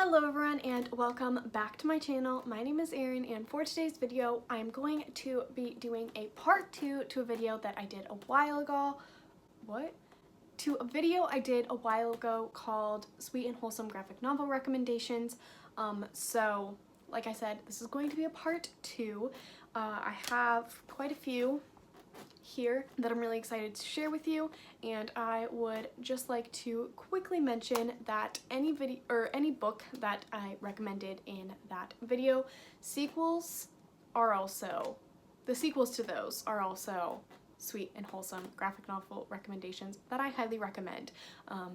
Hello everyone and welcome back to my channel. My name is Erin and for today's video I'm going to be doing a part 2 to a video that I did a while ago. To a video I did a while ago called Sweet and Wholesome Graphic Novel Recommendations. So like I said, this is going to be a part 2. I have quite a few here that I'm really excited to share with you, and I would just like to quickly mention that any book that I recommended in that video, the sequels to those are also sweet and wholesome graphic novel recommendations that I highly recommend.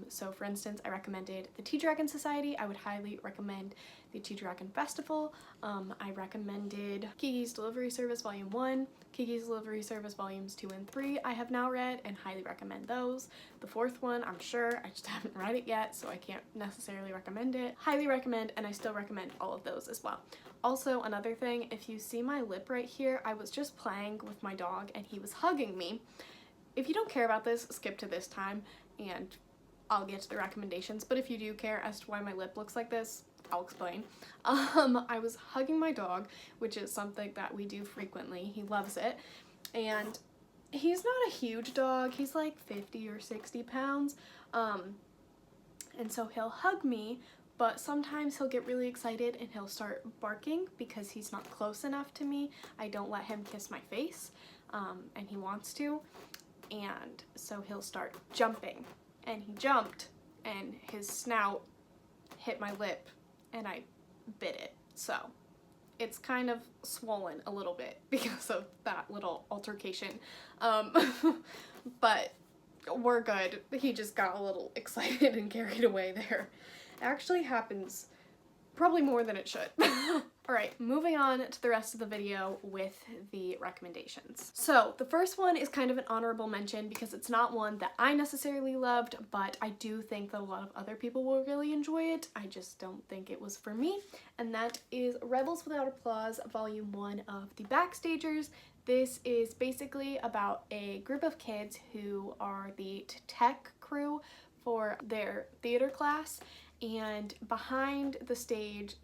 So for instance, I recommended the Tea Dragon Society. I would highly recommend the Tea Dragon Festival. I recommended Kiki's Delivery Service Volume 1, Kiki's Delivery Service Volumes 2 and 3 I have now read and highly recommend those. The fourth one, I'm sure, I just haven't read it yet, so I can't necessarily recommend it. Highly recommend, and I still recommend all of those as well. Also, another thing, if you see my lip right here, I was just playing with my dog and he was hugging me. If you don't care about this, skip to this time and I'll get to the recommendations, but if you do care as to why my lip looks like this, I'll explain. I was hugging my dog, which is something that we do frequently. He loves it, and he's not a huge dog. He's like 50 or 60 pounds, and so he'll hug me, but sometimes he'll get really excited and he'll start barking because he's not close enough to me. I don't let him kiss my face, and he wants to, and so he'll start jumping, and he jumped and his snout hit my lip and I bit it, so it's kind of swollen a little bit because of that little altercation, but we're good. He just got a little excited and carried away there. It actually happens probably more than it should. Alright, moving on to the rest of the video with the recommendations. So the first one is kind of an honorable mention because it's not one that I necessarily loved, but I do think that a lot of other people will really enjoy it. I just don't think it was for me, and that is Rebels Without Applause, Volume 1 of The Backstagers. This is basically about a group of kids who are the tech crew for their theater class, and behind the stage,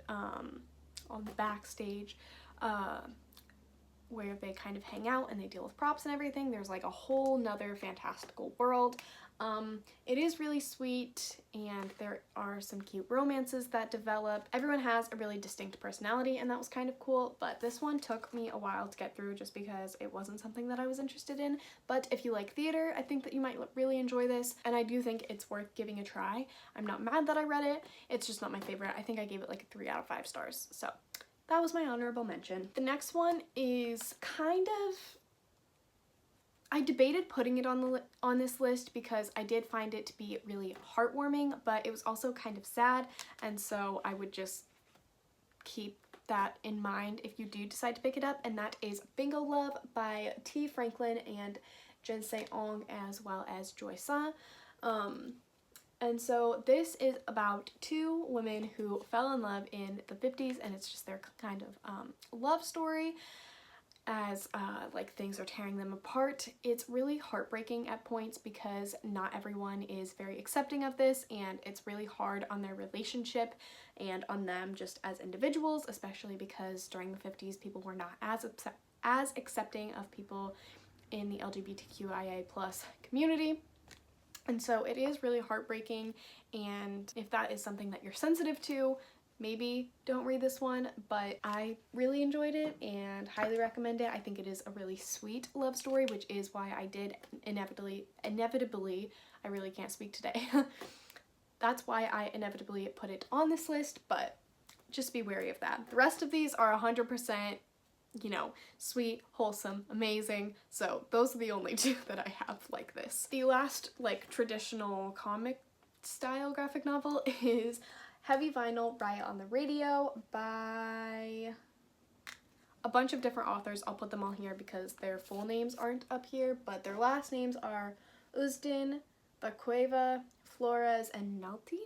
on the backstage, where they kind of hang out and they deal with props and everything, there's like a whole nother fantastical world. It is really sweet and there are some cute romances that develop. Everyone has a really distinct personality and that was kind of cool, but this one took me a while to get through just because it wasn't something that I was interested in. But if you like theater, I think that you might really enjoy this, and I do think it's worth giving a try. I'm not mad that I read it, it's just not my favorite. I think I gave it like a 3 out of 5 stars, so that was my honorable mention. The next one is kind of, I debated putting it on this list because I did find it to be really heartwarming, but it was also kind of sad, and so I would just keep that in mind if you do decide to pick it up, and that is Bingo Love by T. Franklin and Jin Se-ong, as well as Joy Sa. And so this is about two women who fell in love in the 50s, and it's just their kind of love story as like things are tearing them apart. It's really heartbreaking at points because not everyone is very accepting of this, and it's really hard on their relationship and on them just as individuals, especially because during the 50s people were not as accepting of people in the LGBTQIA+ community. And so it is really heartbreaking, and if that is something that you're sensitive to, maybe don't read this one, but I really enjoyed it and highly recommend it. I think it is a really sweet love story, which is why I did inevitably, I really can't speak today. That's why I inevitably put it on this list, but just be wary of that. The rest of these are 100%, you know, sweet, wholesome, amazing, so those are the only two that I have like this. The last like traditional comic style graphic novel is Heavy Vinyl Riot on the Radio by a bunch of different authors. I'll put them all here because their full names aren't up here, but their last names are Uzdin, Bacueva, Flores, and Nalti,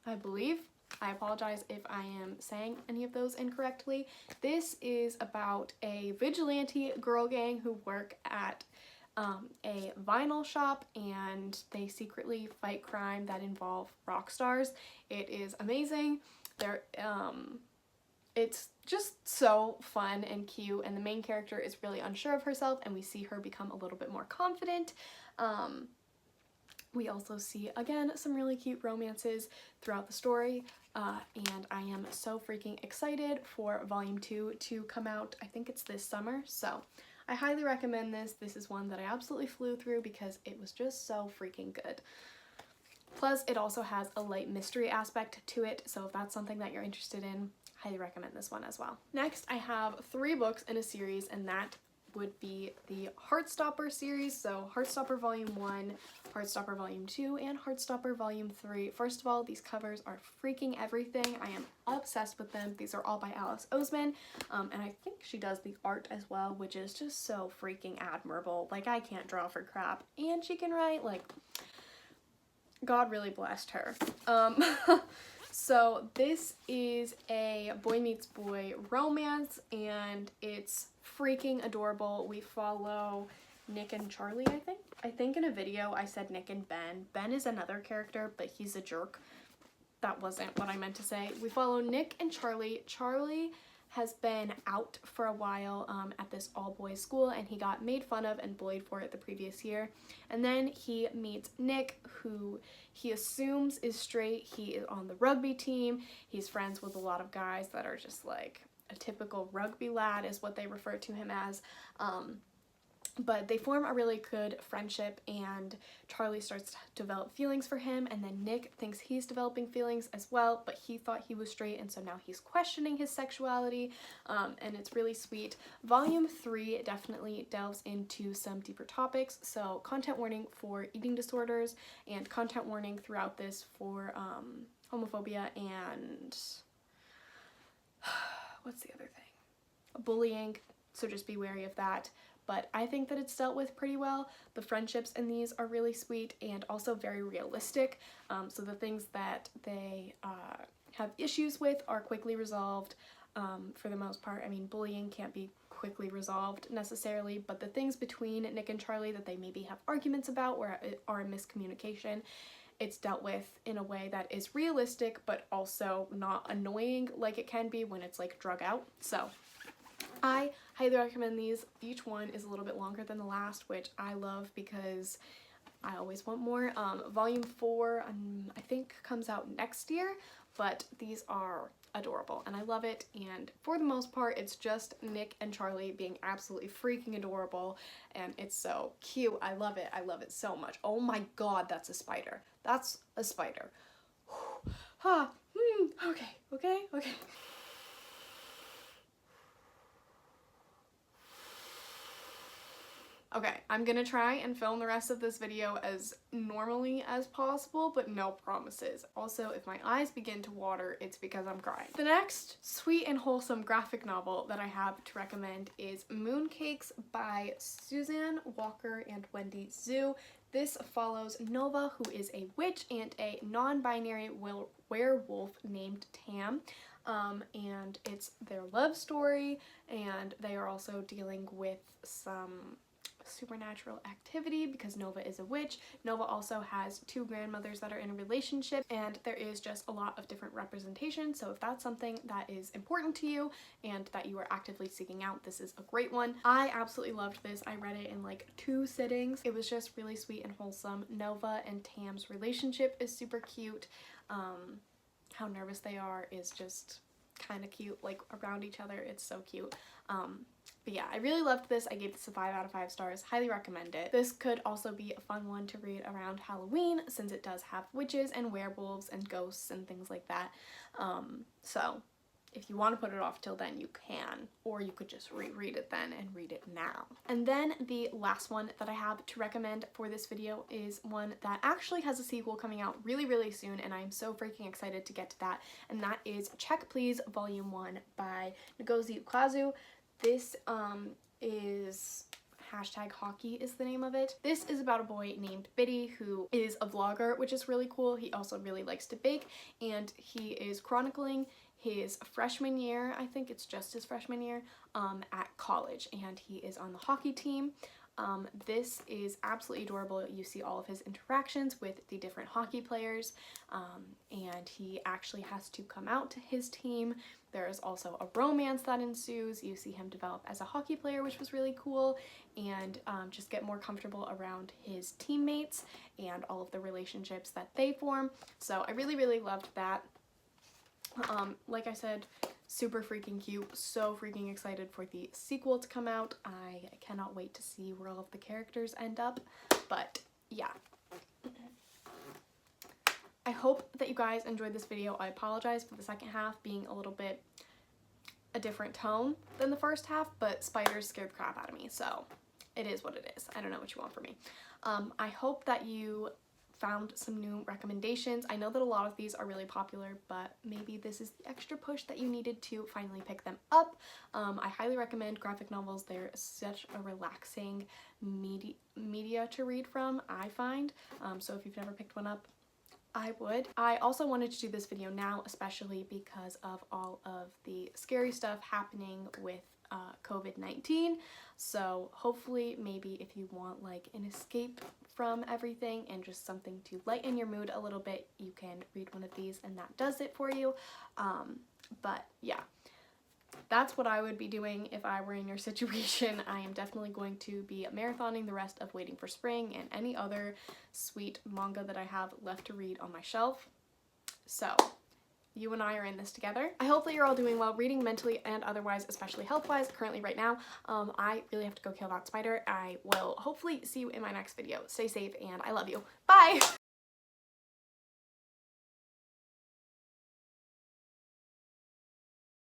I believe. I apologize if I am saying any of those incorrectly. This is about a vigilante girl gang who work at a vinyl shop, and they secretly fight crime that involve rock stars. It is amazing. It's just so fun and cute, and the main character is really unsure of herself, and we see her become a little bit more confident. We also see, again, some really cute romances throughout the story, and I am so freaking excited for volume 2 to come out. I think it's this summer, so I highly recommend this. This is one that I absolutely flew through because it was just so freaking good. Plus, it also has a light mystery aspect to it, so if that's something that you're interested in, highly recommend this one as well. Next, I have 3 books in a series, and that would be the Heartstopper series. So Heartstopper Volume 1, Heartstopper Volume 2, and Heartstopper Volume 3. First of all, these covers are freaking everything. I am obsessed with them. These are all by Alice Oseman, and I think she does the art as well, which is just so freaking admirable. Like, I can't draw for crap, and she can write. Like, God really blessed her. So this is a boy meets boy romance, and it's freaking adorable. We follow Nick and Charlie, I think. I think in a video I said Nick and Ben. Ben is another character, but he's a jerk. That wasn't what I meant to say. We follow Nick and Charlie. Charlie has been out for a while at this all-boys school, and he got made fun of and bullied for it the previous year. And then he meets Nick, who he assumes is straight. He is on the rugby team. He's friends with a lot of guys that are just like a typical rugby lad is what they refer to him as. But they form a really good friendship, and Charlie starts to develop feelings for him, and then Nick thinks he's developing feelings as well, but he thought he was straight, and so now he's questioning his sexuality, and it's really sweet. Volume 3 definitely delves into some deeper topics, so content warning for eating disorders, and content warning throughout this for homophobia and what's the other thing? Bullying, so just be wary of that. But I think that it's dealt with pretty well. The friendships in these are really sweet and also very realistic. So the things that they have issues with are quickly resolved for the most part. I mean, bullying can't be quickly resolved necessarily, but the things between Nick and Charlie that they maybe have arguments about or are a miscommunication, it's dealt with in a way that is realistic but also not annoying like it can be when it's like drug out. So I highly recommend these. Each one is a little bit longer than the last, which I love because I always want more. Volume 4, I think, comes out next year, but these are adorable and I love it. And for the most part, it's just Nick and Charlie being absolutely freaking adorable, and it's so cute. I love it. I love it so much. Oh my god, that's a spider. That's a spider. Okay. Okay, I'm gonna try and film the rest of this video as normally as possible, but no promises. Also, if my eyes begin to water, it's because I'm crying. The next sweet and wholesome graphic novel that I have to recommend is Mooncakes by Suzanne Walker and Wendy Zhu. This follows Nova, who is a witch, and a non-binary werewolf named Tam. And it's their love story, and they are also dealing with some supernatural activity because Nova is a witch. Nova also has 2 grandmothers that are in a relationship, and there is just a lot of different representation. So if that's something that is important to you and that you are actively seeking out, this is a great one. I absolutely loved this. I read it in like 2 sittings. It was just really sweet and wholesome. Nova and Tam's relationship is super cute. How nervous they are is just kind of cute, like around each other. It's so cute. But yeah, I really loved this. I gave this a 5 out of 5 stars. Highly recommend it. This could also be a fun one to read around Halloween, since it does have witches and werewolves and ghosts and things like that. So if you want to put it off till then, you can, or you could just reread it then and read it now. And then the last one that I have to recommend for this video is one that actually has a sequel coming out really, really soon, and I'm so freaking excited to get to that, and that is Check Please Volume 1 by Ngozi Ukazu. This is #hockey is the name of it. This is about a boy named Biddy who is a vlogger, which is really cool. He also really likes to bake, and he is chronicling his freshman year, I think it's just his freshman year, at college, and he is on the hockey team. This is absolutely adorable. You see all of his interactions with the different hockey players, and he actually has to come out to his team. There is also a romance that ensues. You see him develop as a hockey player, which was really cool, and just get more comfortable around his teammates and all of the relationships that they form. So I really, really loved that. Like I said, super freaking cute. So freaking excited for the sequel to come out. I cannot wait to see where all of the characters end up. But yeah. I hope that you guys enjoyed this video. I apologize for the second half being a little bit a different tone than the first half, but spiders scared the crap out of me, so it is what it is. I don't know what you want from me. I hope that you found some new recommendations. I know that a lot of these are really popular, but maybe this is the extra push that you needed to finally pick them up. I highly recommend graphic novels. They're such a relaxing media to read from, I find. So if you've never picked one up, I would. I also wanted to do this video now, especially because of all of the scary stuff happening with COVID-19. So hopefully maybe if you want like an escape from everything and just something to lighten your mood a little bit, you can read one of these and that does it for you. But yeah. That's what I would be doing if I were in your situation. I am definitely going to be marathoning the rest of Waiting for Spring and any other sweet manga that I have left to read on my shelf. So, you and I are in this together. I hope that you're all doing well, reading mentally and otherwise, especially health-wise, currently right now. I really have to go kill that spider. I will hopefully see you in my next video. Stay safe and I love you. Bye!